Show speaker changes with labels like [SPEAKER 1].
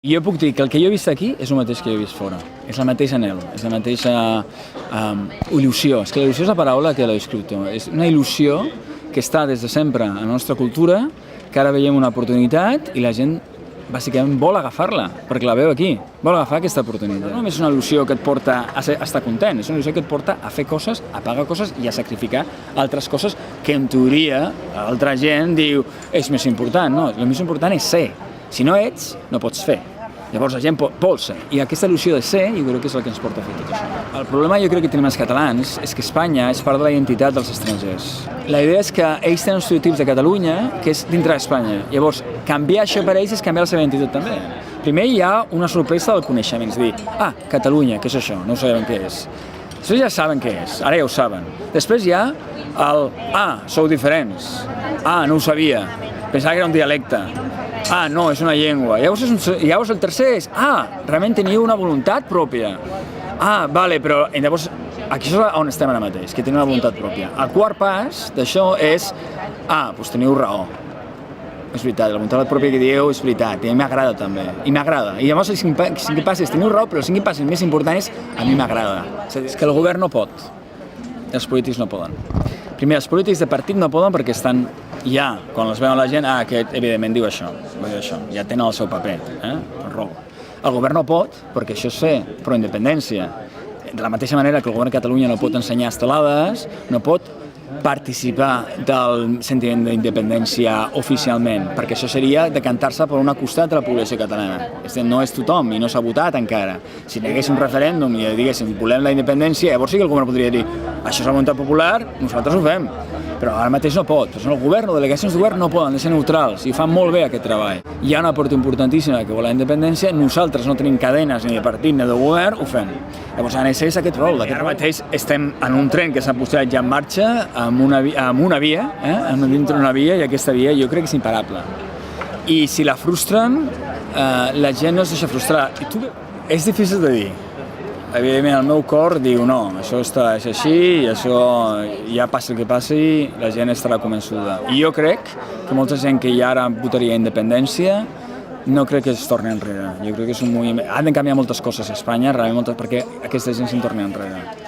[SPEAKER 1] Jo puc dir que el que jo he vist aquí és el mateix que jo he vist fora. És el mateix anhel, és la mateixa il·lusió. És que la il·lusió és la paraula que l'he escrit. És una il·lusió que està des de sempre a la nostra cultura, que ara veiem una oportunitat i la gent bàsicament vol agafar-la, perquè la veu aquí, vol agafar aquesta oportunitat. No només és una il·lusió que et porta a estar content, és una il·lusió que et porta a fer coses, a pagar coses i a sacrificar altres coses que en teoria altra gent diu és més important. No, el més important és ser. Si no ets, no pots fer. Llavors la gent vol ser, i aquesta il·lusió de ser jo crec que és el que ens porta a fer tot això. El problema jo crec que tenim els catalans és que Espanya és part de la identitat dels estrangers. La idea és que ells tenen estereotips de Catalunya que és dintre d'Espanya. Llavors, canviar això per ells és canviar la seva identitat també. Primer hi ha una sorpresa del coneixement, és a dir, Catalunya, què és això? No ho sabem què és. Després ja saben què és, ara ja ho saben. Després hi ha el, sou diferents, no ho sabia, pensava que era un dialecte. No, és una llengua. Llavors el tercer és, realment teniu una voluntat pròpia. Vale, però llavors aquí és on estem ara mateix, que tenim una voluntat pròpia. El quart pas d'això és, doncs teniu raó. És veritat, la voluntat pròpia que dieu és veritat, i a mi m'agrada també, i m'agrada. I llavors el cinquè pas és, teniu raó, però el cinquè pas més important és, a mi m'agrada. És que el govern no pot, els polítics no poden. Primer, els polítics de partit no poden perquè estan ja, quan els veuen la gent, aquest evidentment diu això, ja tenen el seu paper, raó. El govern no pot, perquè això és fer pro-independència. De la mateixa manera que el govern de Catalunya no pot ensenyar estelades, no pot participar del sentiment d'independència oficialment, perquè això seria decantar-se per un costat de la població catalana. No és tothom i no s'ha votat encara. Si hi hagués un referèndum i diguéssim volem la independència, llavors sí que el govern podria dir això és la voluntat popular, nosaltres ho fem. Però ara mateix no pot. El govern o delegacions de govern no poden, han de ser neutrals i fan molt bé aquest treball. Hi ha una part importantíssima que vol la independència, nosaltres no tenim cadenes ni de partit ni de govern, ho fem. Llavors ara és aquest rol. Ara mateix estem en un tren que s'ha posat ja en marxa amb una via, dintre d'una via, i aquesta via jo crec que és imparable. I si la frustren, la gent no es deixa frustrar. És difícil de dir. Evidentment el meu cor diu no, això és així i això ja passi el que passi, la gent estarà convençuda. I jo crec que molta gent que ja ara votaria independència no crec que es torni enrere. Jo crec que és un moviment. Han de canviar moltes coses a Espanya, realment perquè aquesta gent se'n torni enrere.